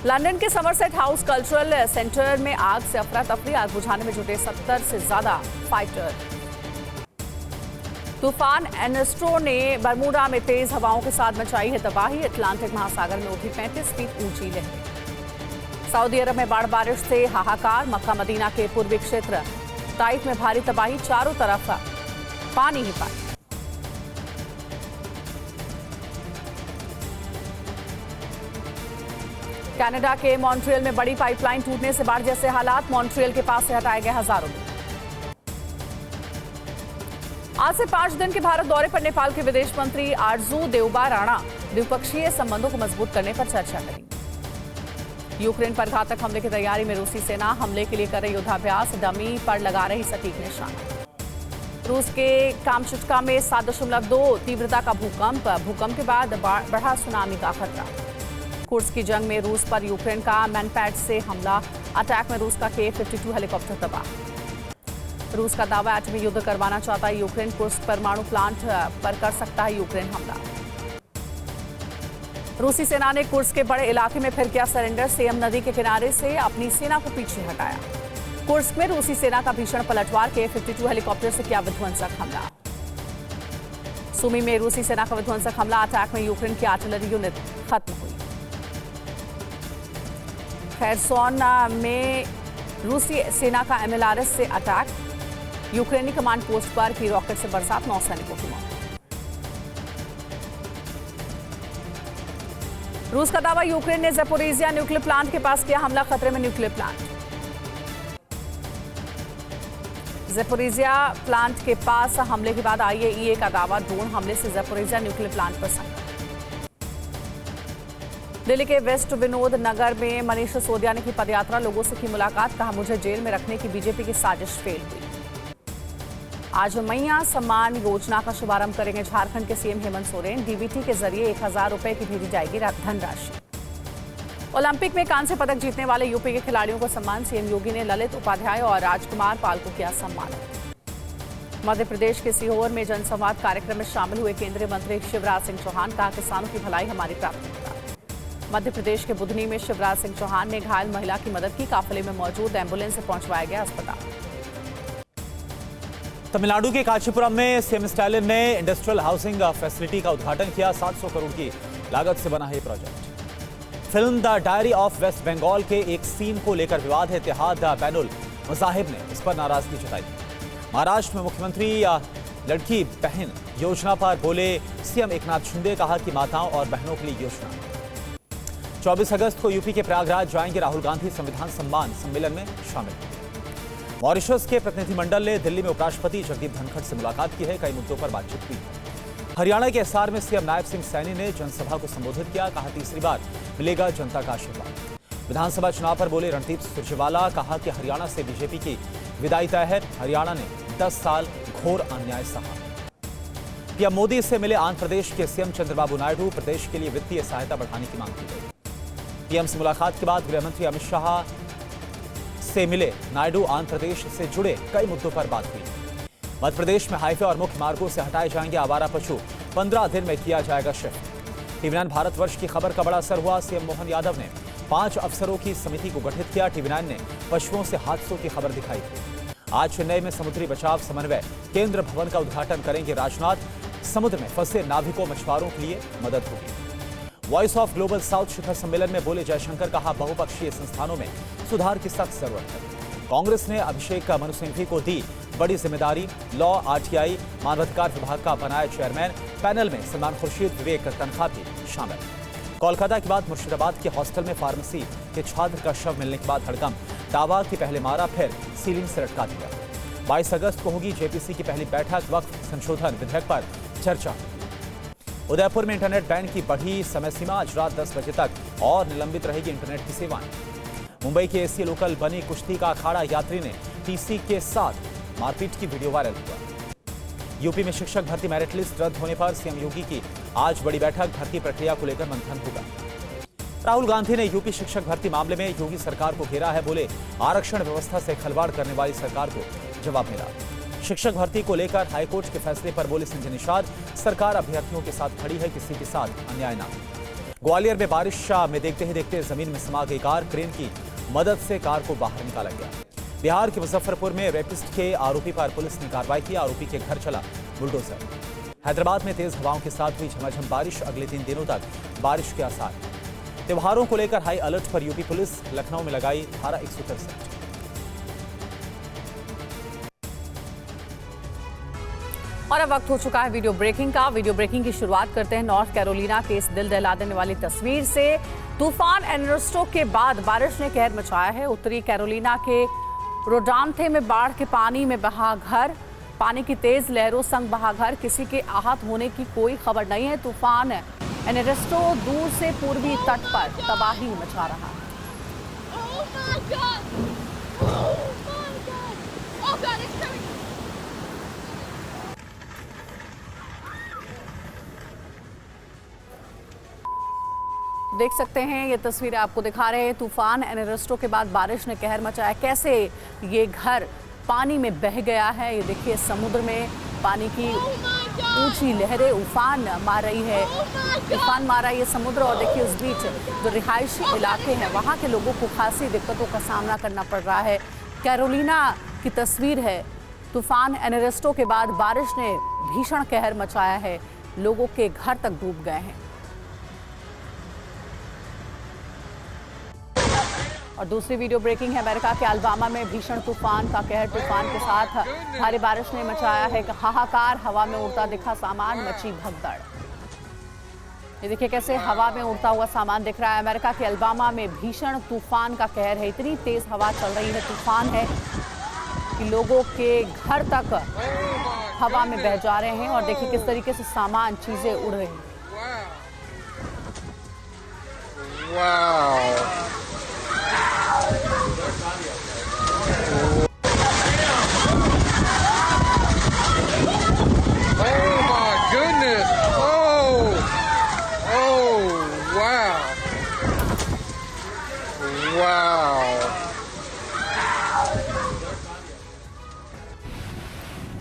लंदन के समरसेट हाउस कल्चरल सेंटर में आग से अफरा तफरी। आग बुझाने में जुटे 70 से ज्यादा फाइटर। तूफान एनेस्ट्रो ने बरमूडा में तेज हवाओं के साथ मचाई है तबाही। अटलांटिक महासागर में उठी 35 फीट ऊंची लहरें। सऊदी अरब में बाढ़ बारिश से हाहाकार। मक्का मदीना के पूर्वी क्षेत्र ताइफ में भारी तबाही। चारों तरफ पानी ही पानी। कनाडा के मॉन्ट्रियल में बड़ी पाइपलाइन टूटने से बाढ़ जैसे हालात। मॉन्ट्रियल के पास से हटाए गए हजारों लोग। आज से 5 दिन के भारत दौरे पर नेपाल के विदेश मंत्री आरजू देउबा राणा द्विपक्षीय संबंधों को मजबूत करने पर चर्चा करेंगे। यूक्रेन पर घातक हमले की तैयारी में रूसी सेना। हमले के लिए कर रही युद्धाभ्यास। डमी पर लगा रही सटीक निशाना। रूस के कामचुटका में 7.2 तीव्रता का भूकंप। भूकंप के बाद बढ़ा सुनामी का खतरा। कुर्स्क की जंग में रूस पर यूक्रेन का मैनपैड से हमला। अटैक में रूस का K-52 हेलीकॉप्टर तबाह। रूस का दावा, एटमी युद्ध करवाना चाहता है यूक्रेन। कुर्स्क परमाणु प्लांट पर कर सकता है यूक्रेन हमला। रूसी सेना ने कुर्स्क के बड़े इलाके में फिर किया सरेंडर। सेम नदी के किनारे से अपनी सेना को पीछे हटाया। कुर्स्क में रूसी सेना का भीषण पलटवार। K-52 हेलीकॉप्टर से किया विध्वंसक हमला। सुमी में रूसी सेना का विध्वंसक हमला। अटैक में यूक्रेन की आर्टिलरी यूनिट खत्म हुई। खैरसोन में रूसी सेना का MLRS से अटैक। यूक्रेनी कमांड पोस्ट पर की रॉकेट से बरसात। 9 सैनिकों की मौत। रूस का दावा, यूक्रेन ने ज़ैपोरिज़िया न्यूक्लियर प्लांट के पास किया हमला। खतरे में न्यूक्लियर प्लांट। ज़ैपोरिज़िया प्लांट के पास हमले के बाद IAEA का दावा, ड्रोन हमले से ज़ैपोरिज़िया न्यूक्लियर प्लांट पर संकट। दिल्ली के वेस्ट विनोद नगर में मनीष सिसोदिया ने की पदयात्रा। लोगों से की मुलाकात। कहा, मुझे जेल में रखने की बीजेपी की साजिश फेल हुई। आज मैया सम्मान योजना का शुभारंभ करेंगे झारखंड के सीएम हेमंत सोरेन। डीबीटी के जरिए 1000 रुपए की भेजी जाएगी धनराशि। ओलंपिक में कांस्य पदक जीतने वाले यूपी के खिलाड़ियों को सम्मान। सीएम योगी ने ललित उपाध्याय और राजकुमार पाल को किया सम्मानित। मध्य प्रदेश के सीहोर में जनसंवाद कार्यक्रम में शामिल हुए केंद्रीय मंत्री शिवराज सिंह चौहान। कहा, किसानों की भलाई हमारी प्राथमिकता। मध्य प्रदेश के बुधनी में शिवराज सिंह चौहान ने घायल महिला की मदद की। काफिले में मौजूद एम्बुलेंस से पहुंचवाया गया अस्पताल। तमिलनाडु के कांचीपुरम में सीएम स्टालिन ने इंडस्ट्रियल हाउसिंग फैसिलिटी का उद्घाटन किया। 700 करोड़ की लागत से बना है project. Film the diary of West Bengal के एक सीन को लेकर विवाद है। इत्तेहाद बैनुल मज़ाहिब ने इस पर नाराजगी जताई। महाराष्ट्र में मुख्यमंत्री लड़की बहन योजना पर बोले सीएम एकनाथ शिंदे, कहा कि माताओं और बहनों के लिए योजना। 24 अगस्त को यूपी के प्रयागराज जाएंगे राहुल गांधी, संविधान सम्मान सम्मेलन में शामिल। मॉरिशस के प्रतिनिधिमंडल ने दिल्ली में उपराष्ट्रपति जगदीप धनखड़ से मुलाकात की है, कई मुद्दों पर बातचीत हुई है। हरियाणा के हिसार में सीएम नायब सिंह सैनी ने जनसभा को संबोधित किया, कहा तीसरी बार मिलेगा जनता का आशीर्वाद। विधानसभा चुनाव पर बोले रणदीप सुरजेवाला, कहा कि हरियाणा से बीजेपी की विदाई तय है। हरियाणा ने 10 साल घोर अन्याय सहा। पीएम मोदी से मिले आंध्र प्रदेश के सीएम चंद्रबाबू नायडू, प्रदेश के लिए वित्तीय सहायता बढ़ाने की मांग की गई। पीएम से मुलाकात के बाद गृहमंत्री अमित शाह से मिले नायडू, आंध्र प्रदेश से जुड़े कई मुद्दों पर बात हुई। मध्य प्रदेश में हाईवे और मुख्य मार्गों से हटाए जाएंगे आवारा पशु, 15 दिन में किया जाएगा शिफ्ट। टीवी9 भारतवर्ष की खबर का बड़ा असर हुआ, सीएम मोहन यादव ने 5 अफसरों की समिति को गठित किया। टीवी9 ने पशुओं से हादसों की खबर दिखाई थी। आज चेन्नई में समुद्री बचाव समन्वय केंद्र भवन का उद्घाटन करेंगे राजनाथ। समुद्र में फंसे नाविकों मछुआरों के लिए मदद होगी। वॉइस ऑफ ग्लोबल साउथ शिखर सम्मेलन में बोले जयशंकर, कहा बहुपक्षीय संस्थानों में सुधार की सख्त जरूरत है। कांग्रेस ने अभिषेक मनु सिंघवी को दी बड़ी जिम्मेदारी, लॉ आरटीआई मानवाधिकार विभाग का बनाया चेयरमैन। पैनल में सलमान खुर्शीद, विवेक तनखा भी शामिल। कोलकाता के बाद मुर्शिदाबाद के हॉस्टल में फार्मेसी के छात्र का शव मिलने के बाद हड़कंप, दावा कि पहले मारा फिर सीलिंग से लटका दिया। 22 अगस्त को होगी जेपीसी की पहली बैठक, वक्फ संशोधन विधेयक पर चर्चा। उदयपुर में इंटरनेट बैन की बढ़ी समय सीमा, आज रात 10 बजे तक और निलंबित रहेगी इंटरनेट की सेवाएं। मुंबई के एसी लोकल बनी कुश्ती का अखाड़ा, यात्री ने टीसी के साथ मारपीट की वीडियो वायरल हुआ। यूपी में शिक्षक भर्ती मेरिट लिस्ट रद्द होने पर सीएम योगी की आज बड़ी बैठक, भर्ती प्रक्रिया को लेकर मंथन होगा। राहुल गांधी ने यूपी शिक्षक भर्ती मामले में योगी सरकार को घेरा है, बोले आरक्षण व्यवस्था से खिलवाड़ करने वाली सरकार को जवाब मिला। शिक्षक भर्ती को लेकर हाईकोर्ट के फैसले पर बोले संजय निषाद, सरकार अभ्यर्थियों के साथ खड़ी है, किसी के साथ अन्याय ना। ग्वालियर में बारिश में देखते ही देखते जमीन में समा गई कार, क्रेन की मदद से कार को बाहर निकाला गया। बिहार के मुजफ्फरपुर में रेपिस्ट के आरोपी पर पुलिस ने कार्रवाई की, आरोपी के घर चला बुलडोजर। हैदराबाद में तेज हवाओं के साथ हुई झमाझम बारिश, अगले 3 दिनों तक बारिश के आसार। त्योहारों को लेकर हाई अलर्ट पर यूपी पुलिस, लखनऊ में लगाई धारा 163। और अब वक्त हो चुका है वीडियो ब्रेकिंग का। वीडियो ब्रेकिंग की शुरुआत करते हैं नॉर्थ कैरोलिना के इस दिल दहला देने वाली तस्वीर से। तूफान एनरस्टो के बाद बारिश ने कहर मचाया है। उत्तरी कैरोलिना के रोडांथे में बाढ़ के पानी में बहा घर, पानी की तेज लहरों संग बहा घर, किसी के आहत होने की कोई खबर नहीं है। तूफान एनरस्टो दूर से पूर्वी तट पर तबाही मचा रहा है। देख सकते हैं ये तस्वीरें आपको दिखा रहे हैं। तूफान एनरस्टो के बाद बारिश ने कहर मचाया, कैसे ये घर पानी में बह गया है। ये देखिए समुद्र में पानी की ऊंची लहरें उफान मार रही है, उफान मारा ये समुद्र। और देखिए उस बीच जो रिहायशी इलाके हैं वहाँ के लोगों को खासी दिक्कतों का सामना करना पड़ रहा है। कैरोलिना की तस्वीर है। तूफान एनरस्टो के बाद बारिश ने भीषण कहर मचाया है, लोगों के घर तक डूब गए हैं। और दूसरी वीडियो ब्रेकिंग है। अमेरिका के अल्बामा में भीषण तूफान का कहर, तूफान के साथ भारी बारिश ने मचाया है हाहाकार। हवा में उड़ता दिखा सामान, मची भगदड़। ये देखिए कैसे हवा में उड़ता हुआ सामान दिख रहा है। अमेरिका के अल्बामा में भीषण तूफान का कहर है। इतनी तेज हवा चल रही है, तूफान है कि लोगों के घर तक हवा में बह जा रहे हैं। और देखिए किस तरीके से सामान, चीजें उड़ रही हैं।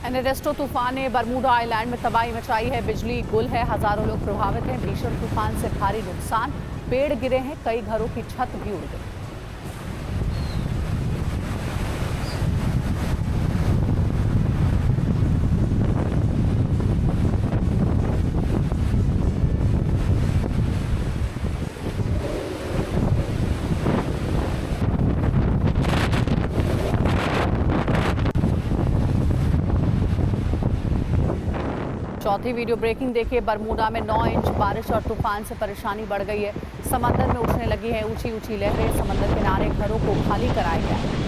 एनरस्टो तूफान ने बरमूडा आइलैंड में तबाही मचाई है, बिजली गुल है, हजारों लोग प्रभावित हैं। भीषण तूफान से भारी नुकसान, पेड़ गिरे हैं, कई घरों की छत भी उड़ गई। चौथी वीडियो ब्रेकिंग देखिए, बरमूडा में 9 इंच बारिश और तूफान से परेशानी बढ़ गई है। समंदर में उठने लगी है ऊंची ऊंची लहरें। समंदर किनारे घरों को खाली कराया गया है।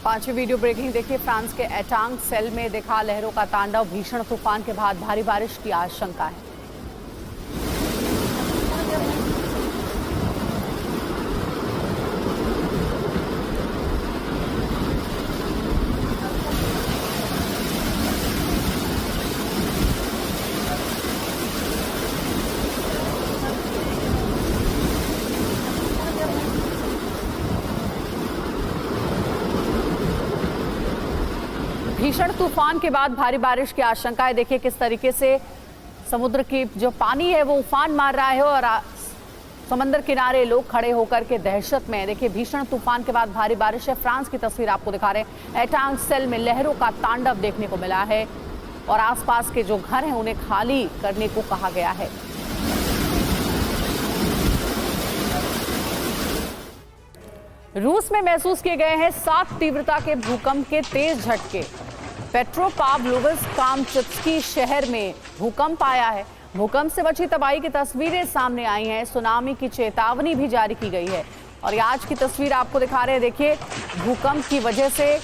पांचवी वीडियो ब्रेकिंग देखिए, फ्रांस के एटांग सेल में देखा लहरों का तांडव। भीषण तूफान के बाद भारी बारिश की आशंका है। भीषण तूफान के बाद भारी बारिश की आशंका है। देखिए किस तरीके से समुद्र की जो पानी है वो उफान मार रहा है और समंदर किनारे लोग खड़े होकर के दहशत में है। देखिए भीषण तूफान के बाद भारी बारिश है। फ्रांस की तस्वीर आपको दिखा रहे हैं। एटांग सेल में लहरों का तांडव देखने को मिला है और आसपास के जो घर हैं उन्हें खाली करने को कहा गया है। रूस में महसूस किए गए हैं 7 तीव्रता के भूकंप के तेज झटके। पेट्रोपाव्लोव्स्क-कामचत्स्की शहर में भूकंप आया है। भूकंप से बची तबाही की तस्वीरें सामने आई हैं। सुनामी की चेतावनी भी जारी की गई है और आज की तस्वीर आपको दिखा रहे हैं। देखिए भूकंप की वजह से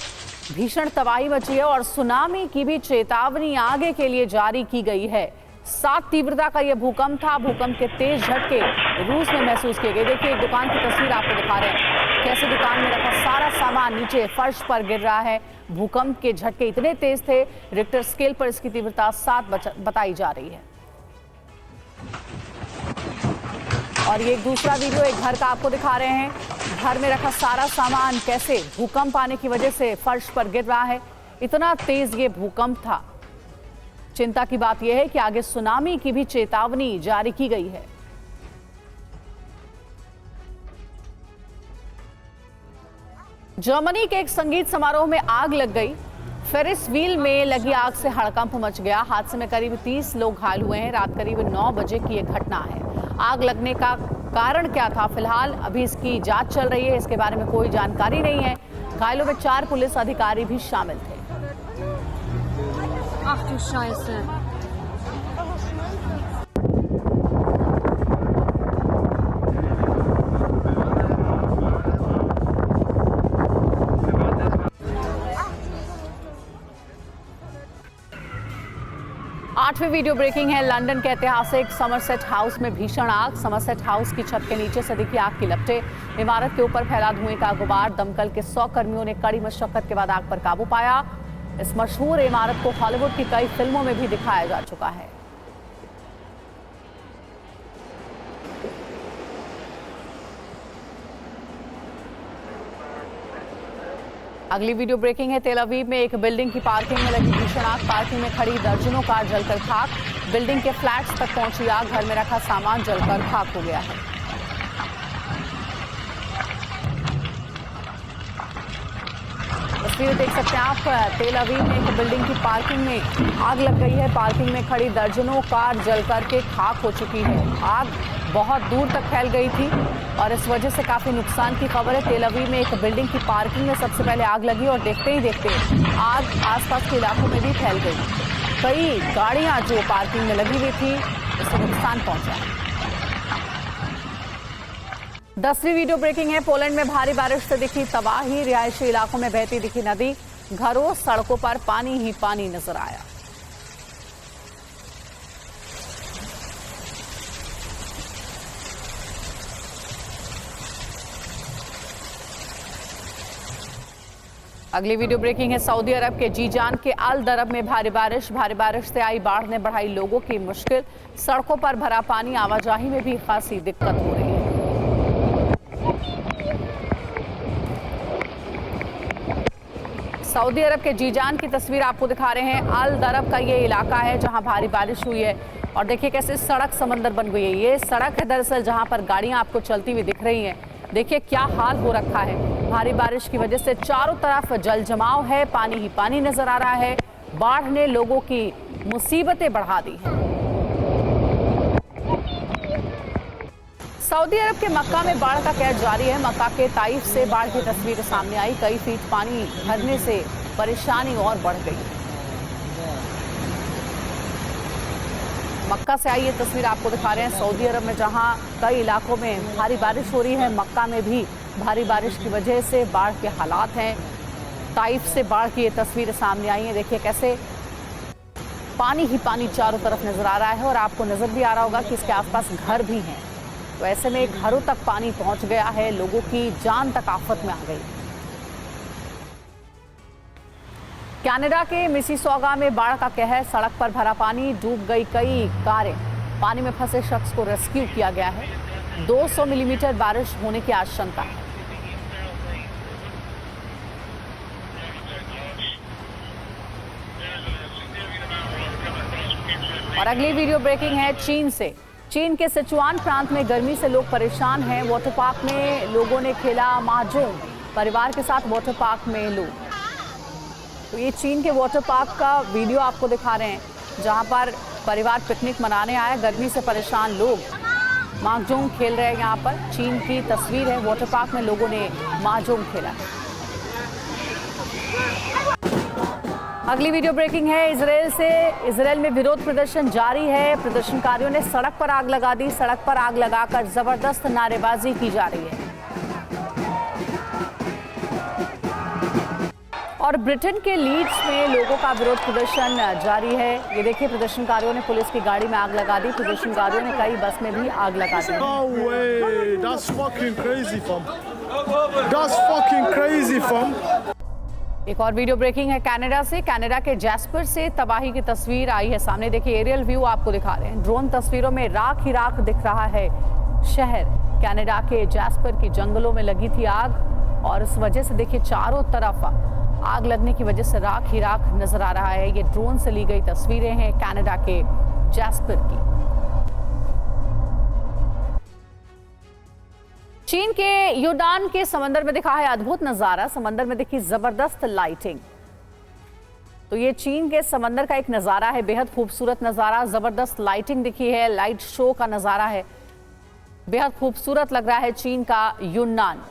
भीषण तबाही मची है और सुनामी की भी चेतावनी आगे के लिए जारी की गई है। 7 तीव्रता का यह भूकंप था। भूकंप के तेज झटके रूस में महसूस किए गए। देखिए एक दुकान की तस्वीर आपको दिखा रहे हैं, कैसे दुकान में रखा सारा सामान नीचे फर्श पर गिर रहा है। भूकंप के झटके इतने तेज थे, रिक्टर स्केल पर इसकी तीव्रता 7 बताई जा रही है। और ये एक दूसरा वीडियो एक घर का आपको दिखा रहे हैं। घर में रखा सारा सामान कैसे भूकंप आने की वजह से फर्श पर गिर रहा है। इतना तेज ये भूकंप था। चिंता की बात यह है कि आगे सुनामी की भी चेतावनी जारी की गई है। जर्मनी के एक संगीत समारोह में आग लग गई। फेरिस व्हील में लगी आग से हड़कंप मच गया। हादसे में करीब 30 लोग घायल हुए हैं। रात करीब 9 बजे की यह घटना है। आग लगने का कारण क्या था, फिलहाल अभी इसकी जांच चल रही है। इसके बारे में कोई जानकारी नहीं है। घायलों में 4 पुलिस अधिकारी भी शामिल थे। Ach du Scheiße. 8वीं वीडियो ब्रेकिंग है। लंदन के ऐतिहासिक समरसेट हाउस में भीषण आग। समरसेट हाउस की छत के नीचे से दिखी आग की लपटें। इमारत के ऊपर फैला धुएं का गुबार। दमकल के 100 कर्मियों ने कड़ी मशक्कत के बाद आग पर काबू पाया। इस मशहूर इमारत को हॉलीवुड की कई फिल्मों में भी दिखाया जा चुका है। अगली वीडियो ब्रेकिंग है। तेल अवीव में एक बिल्डिंग की पार्किंग में लगी भीषण आग। पार्किंग में खड़ी दर्जनों कार जलकर खाक। बिल्डिंग के फ्लैट्स तक पहुंची आग। घर में रखा सामान जलकर खाक हो गया है। तस्वीरें देख सकते हैं आप। तेल अवीव में एक बिल्डिंग की पार्किंग में आग लग गई है। पार्किंग में खड़ी दर्जनों कार जलकर के खाक हो चुकी है। आग बहुत दूर तक फैल गई थी और इस वजह से काफी नुकसान की खबर है। तेल अवीव में एक बिल्डिंग की पार्किंग में सबसे पहले आग लगी और देखते ही देखते आग आसपास के इलाकों में भी फैल गई। कई गाड़ियां जो पार्किंग में लगी हुई थी उससे नुकसान पहुंचा। 10वीं वीडियो ब्रेकिंग है। पोलैंड में भारी बारिश से दिखी तबाही। रिहायशी इलाकों में बहती दिखी नदी। घरों सड़कों पर पानी ही पानी नजर आया। अगली वीडियो ब्रेकिंग है। सऊदी अरब के जीजान के अल दरब में भारी बारिश से आई बाढ़ ने बढ़ाई लोगों की मुश्किल। सड़कों पर भरा पानी, आवाजाही में भी खासी दिक्कत हो रही है। सऊदी अरब के जीजान की तस्वीर आपको दिखा रहे हैं। अल दरब का ये इलाका है जहां भारी बारिश हुई है और देखिए कैसे सड़क समंदर बन गई है। ये सड़क है दरअसल जहां पर गाड़ियां आपको चलती हुई दिख रही हैं। देखिए क्या हाल हो रखा है। भारी बारिश की वजह से चारों तरफ जल जमाव है, पानी ही पानी नजर आ रहा है। बाढ़ ने लोगों की मुसीबतें बढ़ा दी हैं। सऊदी अरब के मक्का में बाढ़ का कहर जारी है। मक्का के ताइफ से बाढ़ की तस्वीरें सामने आई। कई फीट पानी भरने से परेशानी और बढ़ गई। मक्का से आई ये तस्वीर आपको दिखा रहे हैं। सऊदी अरब में जहां कई इलाकों में भारी बारिश हो रही है, मक्का में भी भारी बारिश की वजह से बाढ़ के हालात हैं। ताइफ से बाढ़ की ये तस्वीरें सामने आई हैं। देखिए कैसे पानी ही पानी चारों तरफ नजर आ रहा है और आपको नजर भी आ रहा होगा कि इसके आसपास घर भी हैं। तो ऐसे में घरों तक पानी पहुंच गया है, लोगों की जान तक आफत में आ गई। कनाडा के मिसिसॉगा में बाढ़ का कहर, सड़क पर भरा पानी, डूब गई कई कारें। पानी में फंसे शख्स को रेस्क्यू किया गया है। 200 मिलीमीटर बारिश होने की आशंका है। और अगली वीडियो ब्रेकिंग है चीन से। चीन के सिचुआन प्रांत में गर्मी से लोग परेशान हैं। वाटर पार्क में लोगों ने खेला माहजोंग, परिवार के साथ वाटर पार्क में लोग। तो ये चीन के वाटर पार्क का वीडियो आपको दिखा रहे हैं जहां पर परिवार पिकनिक मनाने आया। गर्मी से परेशान लोग माहजोंग खेल रहे हैं। यहाँ पर चीन की तस्वीर है, वाटर पार्क में लोगों ने माहजोंग खेला। अगली वीडियो ब्रेकिंग है इजराइल से। इजराइल में विरोध प्रदर्शन जारी है। प्रदर्शनकारियों ने सड़क पर आग लगा दी। सड़क पर आग लगाकर जबरदस्त नारेबाजी की जा रही है। और ब्रिटेन के लीड्स में लोगों का विरोध प्रदर्शन जारी है। ये देखिए प्रदर्शनकारियों ने पुलिस की गाड़ी में आग लगा दी। प्रदर्शनकारियों ने कई बस में भी आग लगा दी। एक और वीडियो ब्रेकिंग है कनाडा से। कनाडा के जैस्पर से तबाही की तस्वीर आई है सामने। देखिए एरियल व्यू आपको दिखा रहे हैं। ड्रोन तस्वीरों में राख ही राख दिख रहा है शहर। कनाडा के जैस्पर की जंगलों में लगी थी आग और इस वजह से देखिए चारों तरफ आग लगने की वजह से राख ही राख नजर आ रहा है। ये ड्रोन से ली गई तस्वीरें हैं कनाडा के जैस्पर की। चीन के यूडान के समंदर में दिखा है अद्भुत नजारा। समंदर में देखी जबरदस्त लाइटिंग। तो ये चीन के समंदर का एक नजारा है, बेहद खूबसूरत नजारा। जबरदस्त लाइटिंग दिखी है, लाइट शो का नजारा है। बेहद खूबसूरत लग रहा है चीन का यूनान।